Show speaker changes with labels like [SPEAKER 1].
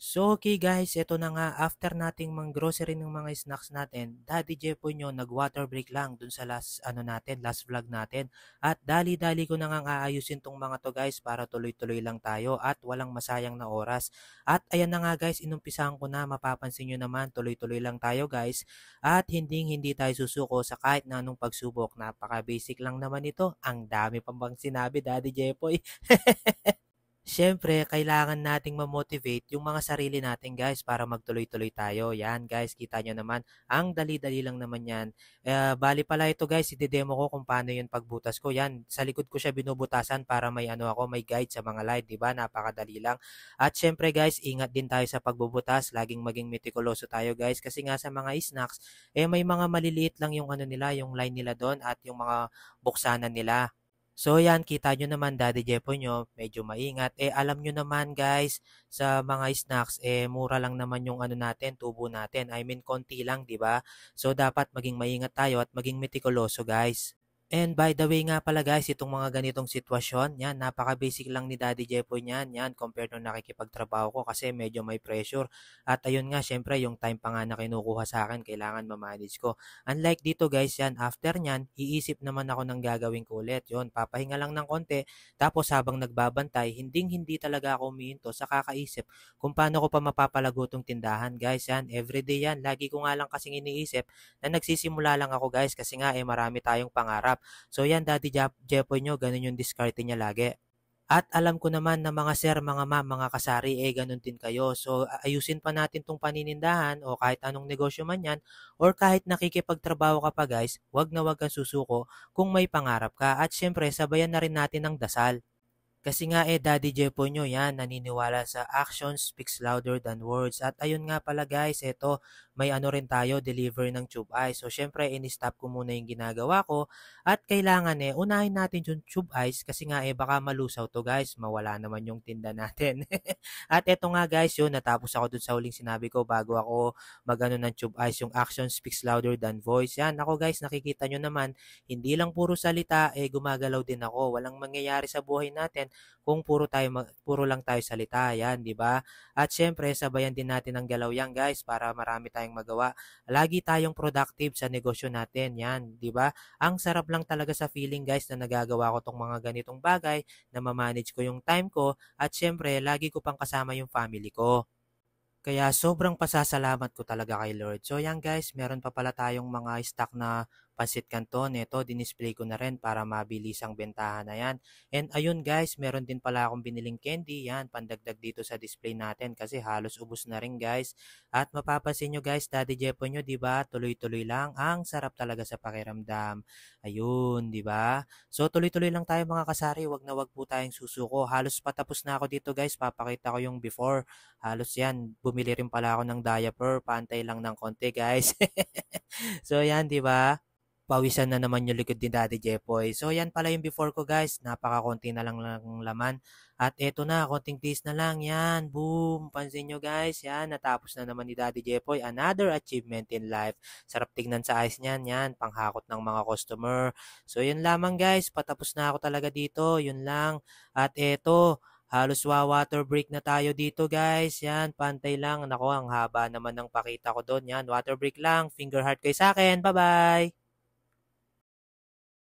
[SPEAKER 1] So okay guys, eto na nga after nating mang-grocery ng mga snacks natin, Daddy Jepoy nyo nag-water break lang dun sa last vlog natin. At dali-dali ko na nga aayusin tong mga to guys para tuloy-tuloy lang tayo at walang masayang na oras. At ayan na nga guys, inumpisahan ko na, mapapansin nyo naman tuloy-tuloy lang tayo guys. At hindi tayo susuko sa kahit na anong pagsubok. Napaka-basic lang naman ito. Ang dami pang bang sinabi Daddy Jepoy. Siyempre, kailangan nating ma-motivate yung mga sarili natin guys para magtuloy-tuloy tayo. Yan guys, kita nyo naman, ang dali-dali lang naman yan. Bali pala ito guys, i-demo ko kung paano yung pagbutas ko. Yan, sa likod ko siya binubutasan para may ano ako, may guide sa mga light, di ba? Napakadali lang. At siyempre guys, ingat din tayo sa pagbubutas. Laging maging metikuloso tayo guys kasi nga sa mga snacks, may mga maliliit lang yung ano nila, yung line nila doon at yung mga buksanan nila. So yan, kita nyo naman Daddy Jepoy nyo, medyo maingat. Alam nyo naman guys, sa mga snacks, mura lang naman yung ano natin, tubo natin. I mean, konti lang, di ba? So dapat maging maingat tayo at maging metikuloso guys. And by the way nga pala guys, itong mga ganitong sitwasyon, yan, napaka-basic lang ni Daddy Jepoy niyan, yan, compared nung nakikipagtrabaho ko kasi medyo may pressure. At ayun nga, syempre, yung time pa nga na kinukuha sa akin, kailangan ma-manage ko. Unlike dito guys, yan, after nyan, iisip naman ako ng gagawin ko ulit. Yun, papahinga lang ng konti, tapos habang nagbabantay, hindi talaga ako umihinto sa kakaisip kung paano ko pa mapapalago tong tindahan guys, yan, everyday yan. Lagi ko nga lang kasing iniisip na nagsisimula lang ako guys kasi nga marami tayong pangarap. So yan Daddy Jepoy nyo, ganun yung diskarte niya lagi. At alam ko naman na mga sir, mga ma'am, mga kasari, ganun din kayo. So ayusin pa natin tong paninindahan o kahit anong negosyo man yan or kahit nakikipagtrabaho ka pa guys, wag kang susuko kung may pangarap ka. At syempre, sabayan na rin natin ng dasal. Kasi nga Daddy Jepo nyo yan, naniniwala sa actions speaks louder than words. At ayun nga pala guys, eto, may ano rin tayo, deliver ng tube ice. So syempre, in-stop ko muna yung ginagawa ko. At kailangan unahin natin yung tube ice kasi nga baka malusaw to guys, mawala naman yung tinda natin. At eto nga guys, yun, natapos ako dun sa huling sinabi ko bago ako magano ng tube ice, yung action speaks louder than voice. Yan, ako guys, nakikita nyo naman, hindi lang puro salita, gumagalaw din ako. Walang mangyayari sa buhay natin kung puro lang tayo salita, yan, 'di ba? At syempre, sabayan din natin ang galaw yan, guys, para marami tayong magawa. Lagi tayong productive sa negosyo natin, yan, 'di ba? Ang sarap lang talaga sa feeling, guys, na nagagawa ko tong mga ganitong bagay, na ma-manage ko yung time ko, at syempre, lagi ko pang kasama yung family ko. Kaya sobrang pasasalamat ko talaga kay Lord. So yan guys, meron pa pala tayong mga stock na pansit canton. Ito, dinisplay ko na rin para mabilis ang bentahan na yan. And ayun guys, meron din pala akong biniling candy. Yan, pandagdag dito sa display natin kasi halos ubos na rin guys. At mapapansin nyo guys, Daddy Jepo nyo, di ba? Tuloy-tuloy lang. Ang sarap talaga sa pakiramdam. Ayun, di ba? So tuloy-tuloy lang tayo mga kasari. Wag po tayong susuko. Halos patapos na ako dito guys. Papakita ko yung before. Halos yan, bumili rin pala ako ng diaper, pantay lang ng konti guys. So yan, di ba? Pawisan na naman yung likod ni Daddy Jepoy. So yan pala yung before ko guys, napaka-konti na lang laman. At eto na, konting taste na lang, yan, boom, pansin nyo guys, yan, natapos na naman ni Daddy Jepoy, another achievement in life. Sarap tignan sa eyes niyan, yan, panghakot ng mga customer. So yun lamang guys, patapos na ako talaga dito, yun lang. At eto, halos water break na tayo dito guys. Yan, pantay lang. Nako, ang haba naman ng pakita ko doon. Yan, water break lang. Finger heart kayo sa akin. Bye-bye!